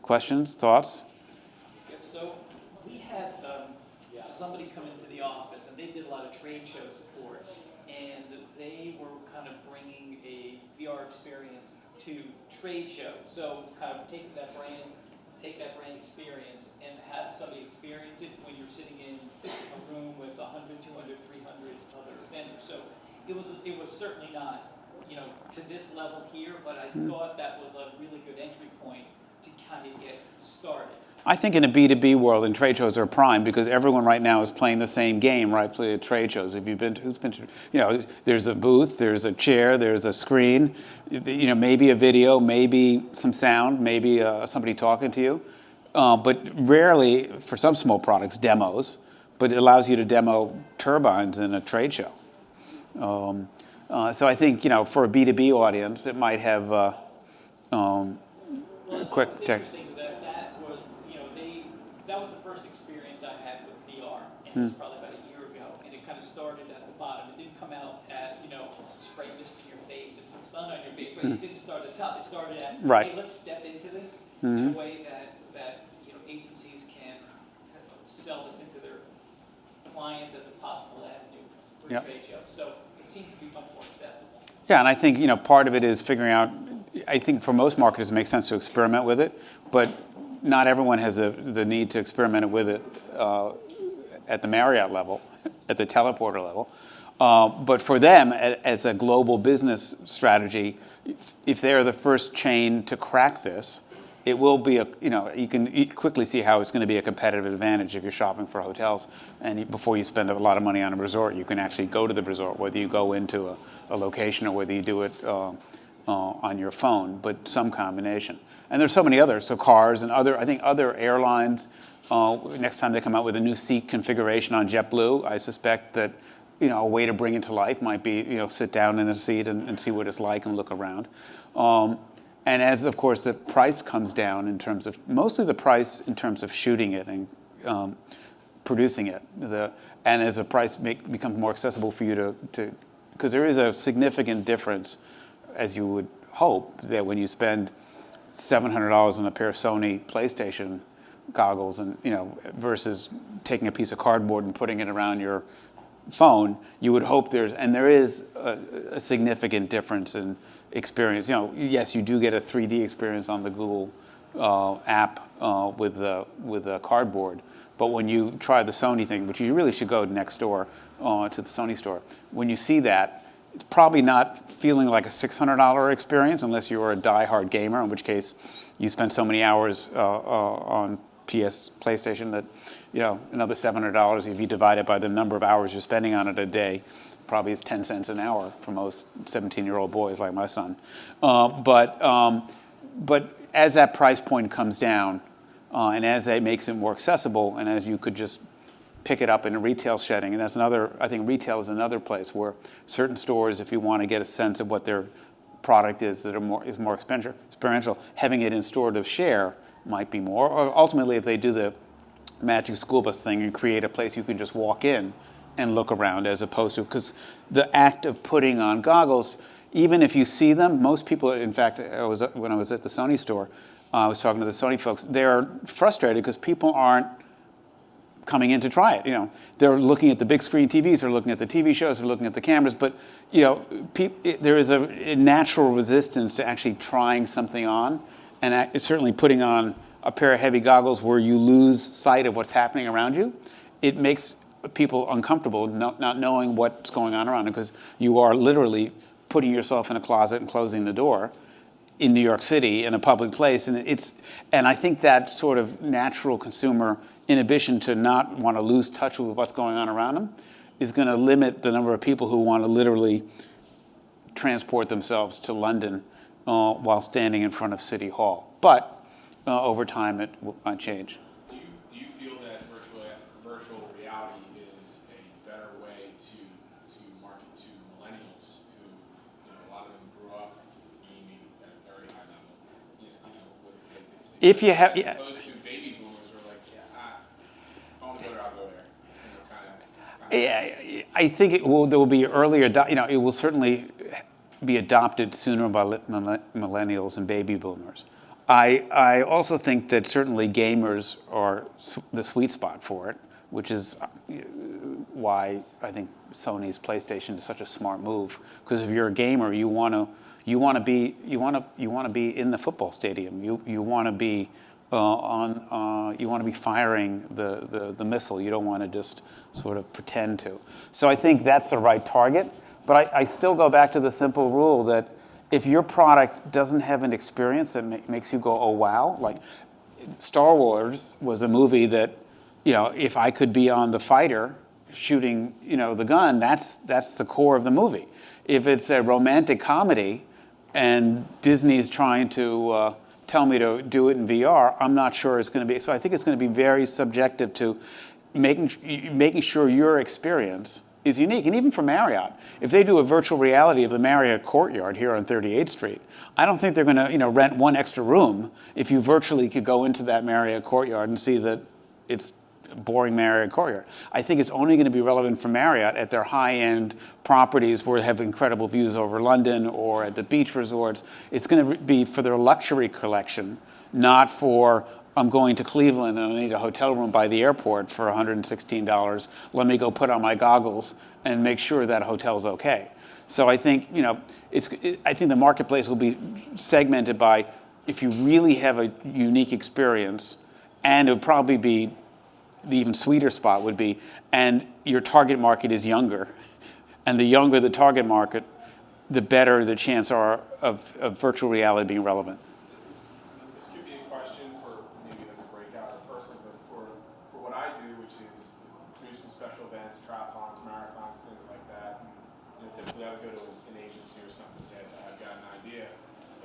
Questions, thoughts? Yeah, so we had somebody come into the office, and they did a lot of trade show support, and they were kind of bringing a VR experience to trade shows. So kind of take that brand experience and have somebody experience it when you're sitting in a room with 100, 200, 300 other vendors. So it was certainly not, to this level here, but I thought that was a really good entry point to kind of get started. I think in a B2B world, and trade shows are prime because everyone right now is playing the same game, right? At trade shows. If you've been to, who's been to, there's a booth, there's a chair, there's a screen, maybe a video, maybe some sound, maybe somebody talking to you. But rarely, for some small products, demos, but it allows you to demo turbines in a trade show. So I think, for a B2B audience, it might have quick tech. That was the first experience I had with VR, and it was probably about a year ago, and it kind of started at the bottom. It didn't come out at, spray this to your face and put sun on your face, but it didn't start at the top. It started at, right. Hey, let's step into this in a way that agencies can sell this into their clients as a possible avenue for a trade show. So it seems to be much more accessible. Yeah, and I think, part of it is figuring out, I think for most marketers it makes sense to experiment with it, but not everyone has the need to experiment with it at the Marriott level, at the teleporter level. But for them, as a global business strategy, if they're the first chain to crack this, it will be you can quickly see how it's going to be a competitive advantage if you're shopping for hotels. And before you spend a lot of money on a resort, you can actually go to the resort, whether you go into a location or whether you do it on your phone, but some combination. And there's so many others, so cars and other airlines, next time they come out with a new seat configuration on JetBlue, I suspect that, a way to bring it to life might be, sit down in a seat and see what it's like and look around. And as, of course, the price comes down in terms of, mostly the price in terms of shooting it and producing it, and as the price becomes more accessible for you to, because there is a significant difference, as you would hope, that when you spend $700 on a pair of Sony PlayStation goggles, and versus taking a piece of cardboard and putting it around your phone, you would hope there is a significant difference in experience. Yes, you do get a 3D experience on the Google app with the cardboard, but when you try the Sony thing, which you really should go next door to the Sony store, when you see that, it's probably not feeling like a $600 experience unless you are a die-hard gamer, in which case you spend so many hours on PlayStation that, another $700, if you divide it by the number of hours you're spending on it a day, probably is 10 cents an hour for most 17-year-old boys like my son. But as that price point comes down, and as that makes it more accessible, and as you could just pick it up in a retail setting, and that's another, I think retail is another place where certain stores, if you want to get a sense of what their product is that is more experiential, having it in store to share might be more, or ultimately if they do the magic school bus thing and create a place you can just walk in and look around, as opposed to, because the act of putting on goggles, even if you see them, most people, in fact, when I was at the Sony store, I was talking to the Sony folks, they're frustrated because people aren't coming in to try it. They're looking at the big screen TVs, they're looking at the TV shows, they're looking at the cameras, but there is a natural resistance to actually trying something on, and it's certainly putting on a pair of heavy goggles where you lose sight of what's happening around you. It makes people uncomfortable not knowing what's going on around them, because you are literally putting yourself in a closet and closing the door in New York City in a public place, and I think that sort of natural consumer inhibition to not want to lose touch with what's going on around them is going to limit the number of people who want to literally transport themselves to London while standing in front of City Hall. But over time, it might change. Do you feel that virtual reality is a better way to market to millennials who, a lot of them grew up gaming at a very high level? If you have, as opposed to baby boomers who are like, if I want to go there, I'll go there. Yeah, I think there will be earlier. It will certainly be adopted sooner by millennials and baby boomers. I also think that certainly gamers are the sweet spot for it, which is why I think Sony's PlayStation is such a smart move. Because if you're a gamer, you want to be in the football stadium. You want to be you want to be firing the missile. You don't want to just sort of pretend to. So I think that's the right target. But I still go back to the simple rule that if your product doesn't have an experience that makes you go, oh wow, like Star Wars was a movie that, if I could be on the fighter shooting, the gun, that's the core of the movie. If it's a romantic comedy and Disney's trying to tell me to do it in VR, I'm not sure it's going to be. So I think it's going to be very subjective to making sure your experience is unique. And even for Marriott, if they do a virtual reality of the Marriott Courtyard here on 38th Street, I don't think they're going to rent one extra room if you virtually could go into that Marriott Courtyard and see that it's a boring Marriott Courtyard. I think it's only going to be relevant for Marriott at their high-end properties where they have incredible views over London or at the beach resorts. It's going to be for their luxury collection, not for I'm going to Cleveland and I need a hotel room by the airport for $116. Let me go put on my goggles and make sure that hotel's okay. So I think I think the marketplace will be segmented by if you really have a unique experience, and it would probably be the even sweeter spot would be, and your target market is younger, and the younger the target market, the better the chance are of virtual reality being relevant. Typically I would go to an agency or something and say, I've got an idea,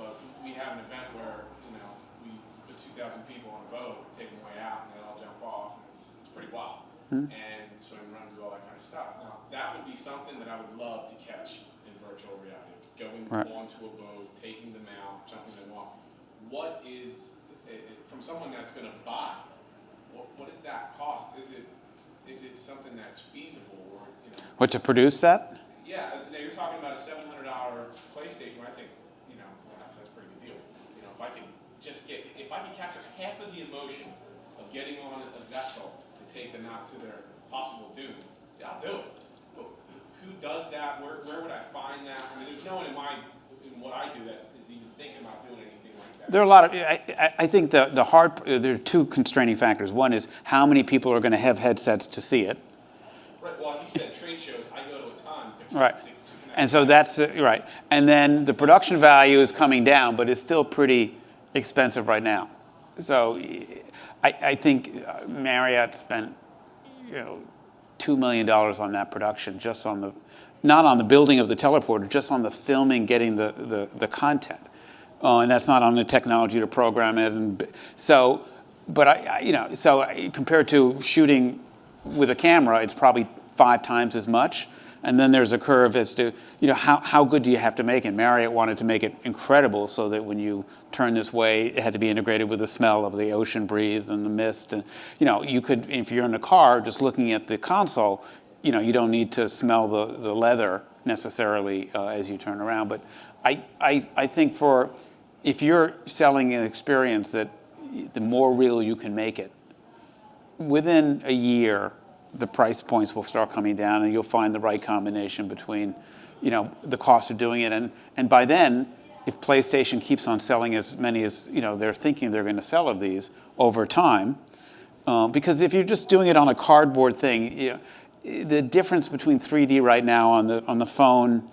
but we have an event where, we put 2,000 people on a boat, take them way out, and they all jump off, and it's pretty wild. And swim, run, do all that kind of stuff. Now, that would be something that I would love to catch in virtual reality. Going onto a boat, taking them out, jumping them off. What is, from someone that's going to buy, what does that cost? Is it something that's feasible? Or, What, to produce that? Yeah, now you're talking about a $700 PlayStation. I think, that's a pretty good deal. If I can capture half of the emotion of getting on a vessel to take them out to their possible doom, yeah, I'll do it. But who does that? Where would I find that? I mean, there's no one in what I do that is even thinking about doing anything like that. There are a lot of. I think there are two constraining factors. One is how many people are going to have headsets to see it. Right. Well, he said trade shows. I go to a ton to Right. And so that's right. And then the production value is coming down, but it's still pretty expensive right now. So I think Marriott spent $2 million on that production, just on not on the building of the teleporter, just on the filming, getting the content. And that's not on the technology to program it. And so, but compared to shooting with a camera, it's probably 5 times as much. And then there's a curve as to, how good do you have to make it? Marriott wanted to make it incredible so that when you turn this way, it had to be integrated with the smell of the ocean breeze and the mist. And, you could, if you're in a car just looking at the console, you don't need to smell the leather necessarily as you turn around. But I think if you're selling an experience that the more real you can make it, within a year, the price points will start coming down, and you'll find the right combination between, the cost of doing it, and by then, if PlayStation keeps on selling as many as they're thinking they're going to sell of these over time, because if you're just doing it on a cardboard thing, the difference between 3D right now on the phone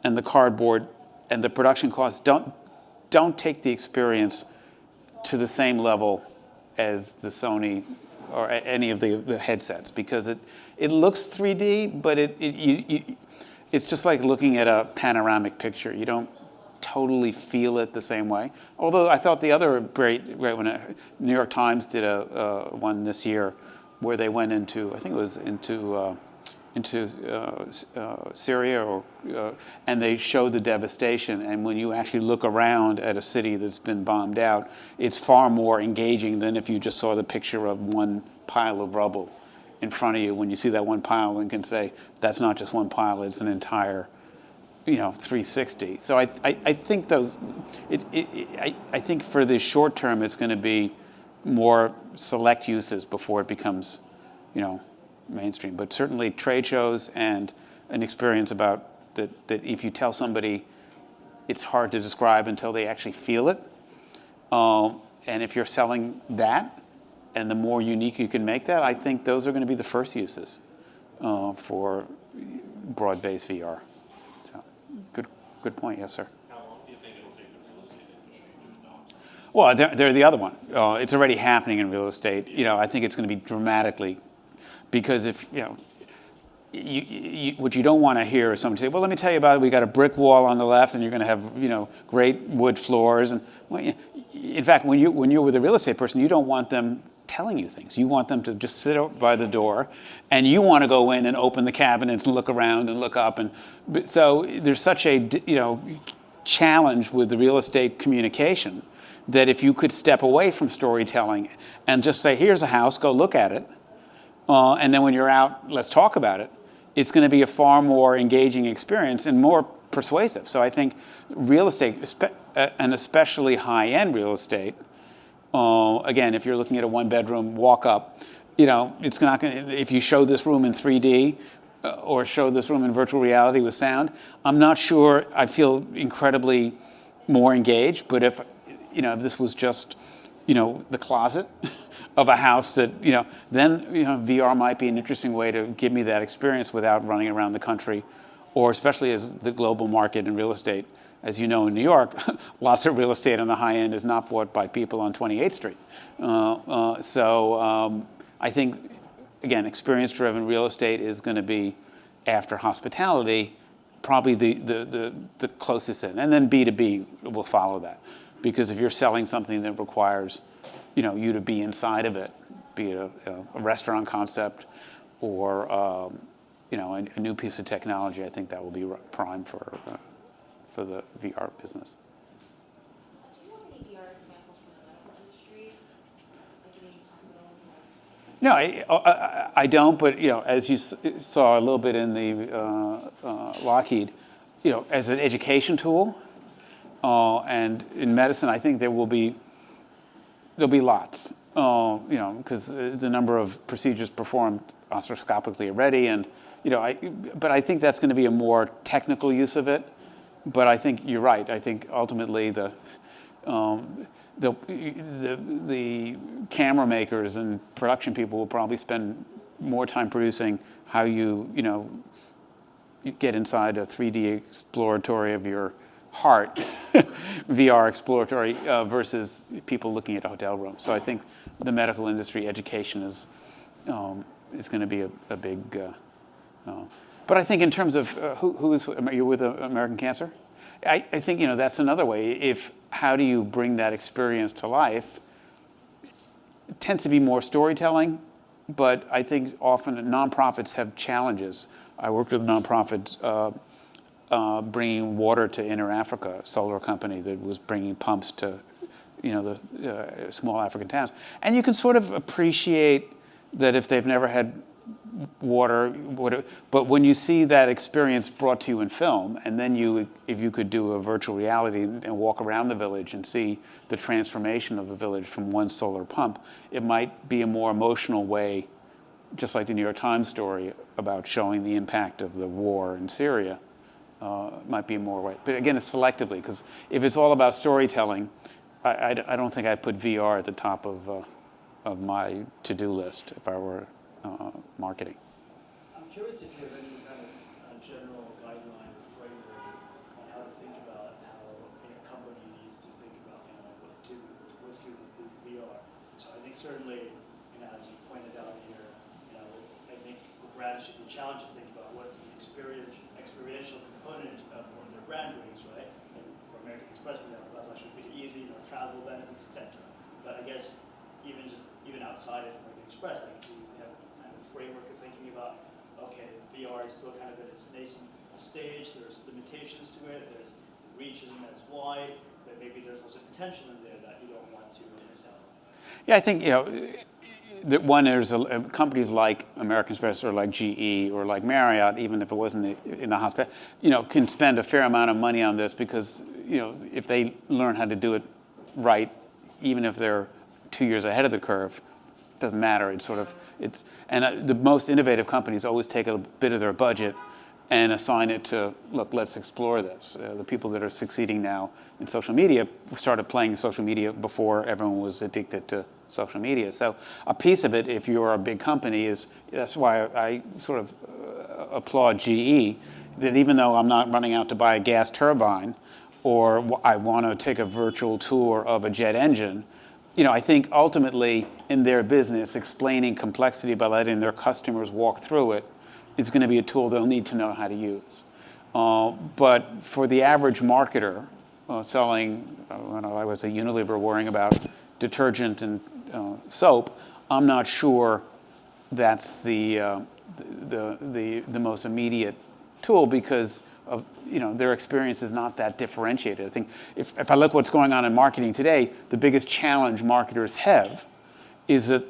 and the cardboard and the production costs don't take the experience to the same level as the Sony or any of the headsets, because it looks 3D, but it's just like looking at a panoramic picture. You don't totally feel it the same way. Although I thought the other great one, New York Times did a one this year where they went into, I think it was into Syria, and they showed the devastation. And when you actually look around at a city that's been bombed out, it's far more engaging than if you just saw the picture of one pile of rubble in front of you. When you see that one pile and can say, that's not just one pile, it's an entire 360. So I think those, I think for the short term, it's going to be more select uses before it becomes, mainstream. But certainly trade shows and an experience about that if you tell somebody, it's hard to describe until they actually feel it. And if you're selling that, and the more unique you can make that, I think those are going to be the first uses for broad-based VR. So, good point. Yes, sir. How long do you think it'll take the real estate industry to adopt? Well, they're the other one. It's already happening in real estate. I think it's going to be dramatically, because if what you don't want to hear is someone say, "Well, let me tell you about it. We got a brick wall on the left, and you're going to have great wood floors." And in fact, when you're with a real estate person, you don't want them telling you things. You want them to just sit out by the door, and you want to go in and open the cabinets and look around and look up. And so there's such a challenge with the real estate communication that if you could step away from storytelling and just say, "Here's a house, go look at it," and then when you're out, let's talk about it, it's going to be a far more engaging experience and more persuasive. So I think real estate, and especially high-end real estate, again, if you're looking at a one-bedroom walk-up, it's not going to, if you show this room in 3D or show this room in virtual reality with sound, I'm not sure I'd feel incredibly more engaged. But if this was just, the closet of a house that, then, VR might be an interesting way to give me that experience without running around the country, or especially as the global market in real estate. As you know, in New York, lots of real estate on the high end is not bought by people on 28th Street. So I think, again, experience-driven real estate is going to be, after hospitality, probably the closest in. And then B2B will follow that. Because if you're selling something that requires, you to be inside of it, be it a restaurant concept or, a new piece of technology, I think that will be prime for the VR business. Do you have any VR examples from the medical industry, like any hospitals? No, I don't. But as you saw a little bit in the Lockheed, as an education tool, and in medicine, I think there'll be lots. Because the number of procedures performed arthroscopically already, and but I think that's going to be a more technical use of it. But I think you're right. I think ultimately the camera makers and production people will probably spend more time producing how you get inside a 3D exploratory of your heart, VR exploratory, versus people looking at a hotel room. So I think the medical industry education is going to be a big. But I think in terms of are you with American Cancer? I think that's another way. How do you bring that experience to life? It tends to be more storytelling, but I think often nonprofits have challenges. I worked with a nonprofit bringing water to Inner Africa, a solar company that was bringing pumps to the small African towns, and you can sort of appreciate that if they've never had water, but when you see that experience brought to you in film, and then if you could do a virtual reality and walk around the village and see the transformation of the village from one solar pump, it might be a more emotional way, just like the New York Times story about showing the impact of the war in Syria. Might be more way, but again, it's selectively, because if it's all about storytelling, I don't think I'd put VR at the top of my to-do list if I were marketing. I'm curious if you have any kind of general guideline or framework on how to think about how a company needs to think about what to do with VR. So I think certainly, as you pointed out here, I think the brand should be challenged to think about what's the experiential component of what their brand brings, right? And for American Express, for example, that's actually pretty easy, travel benefits, etc. But I guess even outside of American Express, like we have kind of a framework of thinking about, okay, VR is still kind of at its nascent stage. There's limitations to it. There's reach isn't as wide, but maybe there's also potential in there that you don't want to miss out on. Yeah, I think one, there's companies like American Express or like GE or like Marriott, even if it wasn't in the hospital, can spend a fair amount of money on this because, if they learn how to do it right, even if they're 2 years ahead of the curve, it doesn't matter. And the most innovative companies always take a bit of their budget and assign it to, look, let's explore this. The people that are succeeding now in social media started playing social media before everyone was addicted to social media. So a piece of it, if you're a big company, that's why I sort of applaud GE, that even though I'm not running out to buy a gas turbine or I want to take a virtual tour of a jet engine, I think ultimately in their business, explaining complexity by letting their customers walk through it is going to be a tool they'll need to know how to use. But for the average marketer selling, when I was at Unilever worrying about detergent and soap, I'm not sure that's the most immediate tool because of their experience is not that differentiated. I think if I look what's going on in marketing today, the biggest challenge marketers have is that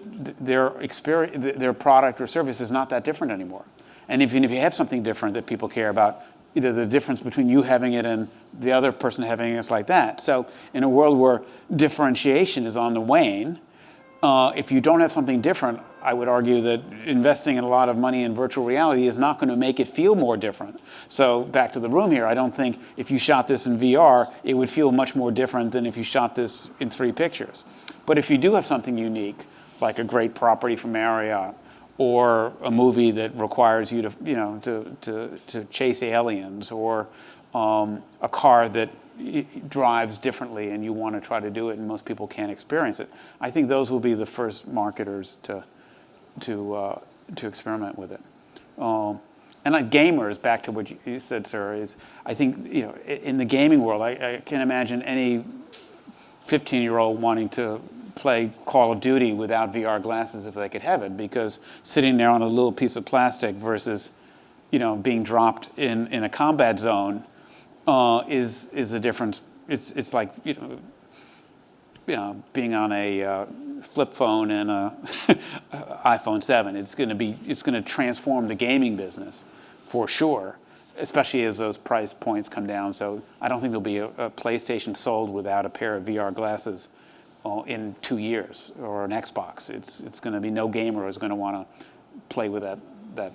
their product or service is not that different anymore. And even if you have something different that people care about, either the difference between you having it and the other person having it's like that. So in a world where differentiation is on the wane, if you don't have something different, I would argue that investing in a lot of money in virtual reality is not going to make it feel more different. So back to the room here, I don't think if you shot this in VR, it would feel much more different than if you shot this in 3 pictures. But if you do have something unique, like a great property from Marriott, or a movie that requires you to chase aliens, or a car that drives differently and you want to try to do it and most people can't experience it, I think those will be the first marketers to experiment with it. And like gamers, back to what you said, sir, is I think in the gaming world, I can't imagine any 15-year-old wanting to play Call of Duty without VR glasses if they could have it, because sitting there on a little piece of plastic versus being dropped in a combat zone is a difference. It's like being on a flip phone and a iPhone 7. It's going to transform the gaming business for sure, especially as those price points come down. So I don't think there'll be a PlayStation sold without a pair of VR glasses in 2 years, or an Xbox. It's going to be no gamer is going to want to play with that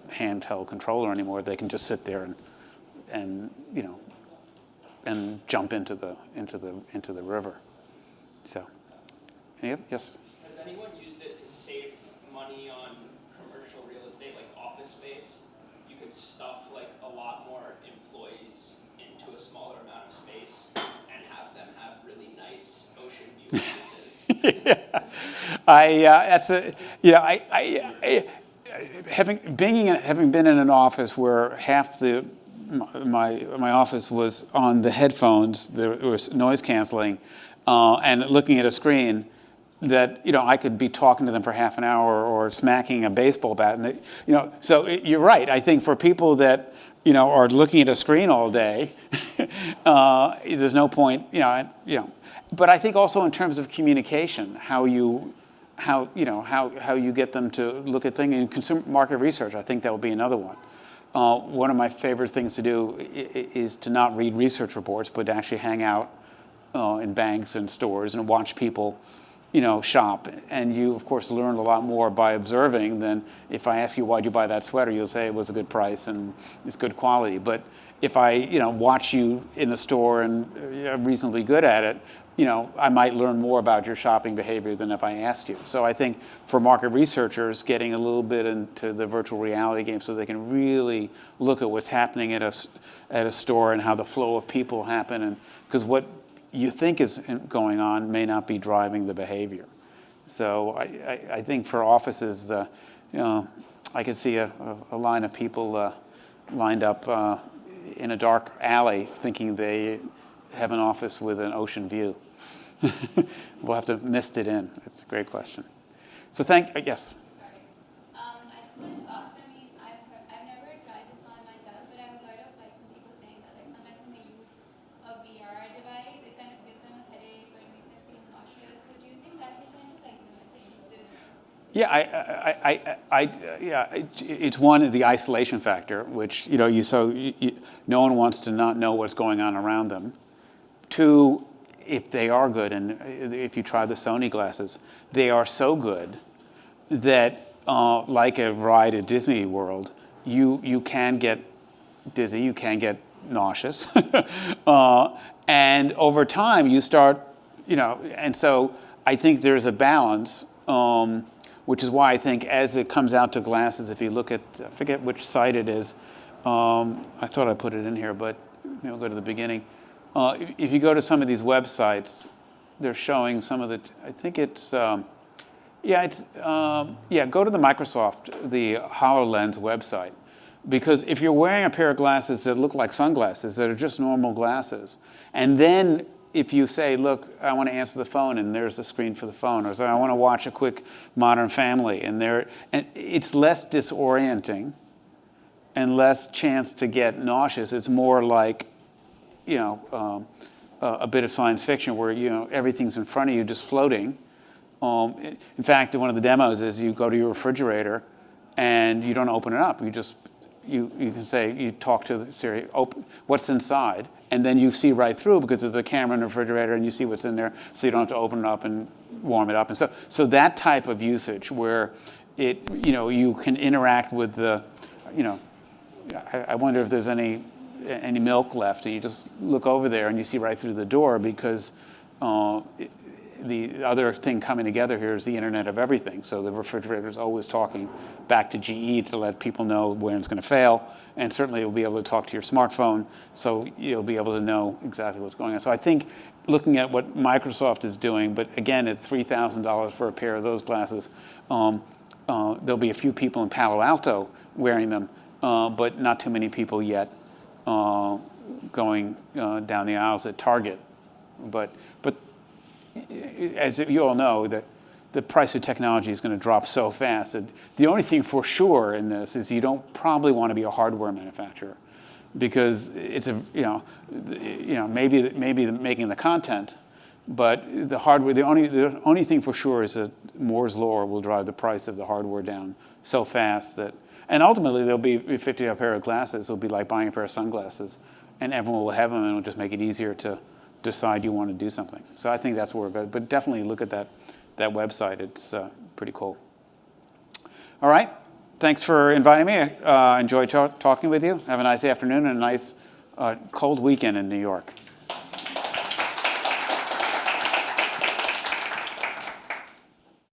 handheld controller anymore. They can just sit there and jump into the river. So, yes. Has anyone used it to save money on commercial real estate, like office space? You could stuff like a lot more employees into a smaller amount of space and have them have really nice ocean view offices. Having been in an office where half my office was on the headphones, there was noise canceling, and looking at a screen that I could be talking to them for half an hour or smacking a baseball bat, and so you're right. I think for people that are looking at a screen all day, there's no point. But I think also in terms of communication, how you get them to look at things in consumer market research, I think that will be another one. One of my favorite things to do is to not read research reports, but to actually hang out in banks and stores and watch people, shop. And you, of course, learn a lot more by observing than if I ask you why'd you buy that sweater, you'll say it was a good price and it's good quality. But if I, watch you in a store and you're reasonably good at it, I might learn more about your shopping behavior than if I asked you. So I think for market researchers, getting a little bit into the virtual reality game so they can really look at what's happening at a store and how the flow of people happen, and because what you think is going on may not be driving the behavior. So I think for offices, I could see a line of people lined up in a dark alley thinking they have an office with an ocean view. We'll have to mist it in. It's a great question. So yes. Sorry. I just wanted to ask, I've never tried this on myself, but I've heard of some people saying that sometimes when they use a VR device, it kind of gives them a headache or it makes them feel nauseous. So do you think that will kind of limit the use of Yeah, it's one, the isolation factor, which, no one wants to not know what's going on around them. Two, if they are good, and if you try the Sony glasses, they are so good that, like a ride at Disney World, you can get dizzy, you can get nauseous. And over time, you start, and so I think there's a balance, which is why I think as it comes out to glasses, if you look at, I forget which site it is, I thought I put it in here, but maybe I'll go to the beginning. If you go to some of these websites, they're showing some of the, I think it's, go to the Microsoft, the HoloLens website. Because if you're wearing a pair of glasses that look like sunglasses, that are just normal glasses, and then if you say, look, I want to answer the phone, and there's a screen for the phone, or I want to watch a quick Modern Family, and it's less disorienting and less chance to get nauseous. It's more like, a bit of science fiction where, everything's in front of you just floating. In fact, one of the demos is you go to your refrigerator and you don't open it up. You can say, you talk to Siri, open, what's inside, and then you see right through because there's a camera in the refrigerator and you see what's in there, so you don't have to open it up and warm it up. And so that type of usage where you can interact with the, I wonder if there's any milk left, and you just look over there and you see right through the door because the other thing coming together here is the Internet of Everything. So the refrigerator is always talking back to GE to let people know when it's going to fail, and certainly it'll be able to talk to your smartphone, so you'll be able to know exactly what's going on. So I think looking at what Microsoft is doing, but again, at $3,000 for a pair of those glasses, there'll be a few people in Palo Alto wearing them, but not too many people yet going down the aisles at Target. But as you all know, that the price of technology is going to drop so fast that the only thing for sure in this is you don't probably want to be a hardware manufacturer, because it's maybe making the content, but the hardware, the only thing for sure is that Moore's law will drive the price of the hardware down so fast that, and ultimately there'll be $50 a pair of glasses. It'll be like buying a pair of sunglasses, and everyone will have them, and it'll just make it easier to decide you want to do something. So I think that's where it goes. But definitely look at that website. It's pretty cool. All right. Thanks for inviting me. I enjoyed talking with you. Have a nice afternoon and a nice cold weekend in New York.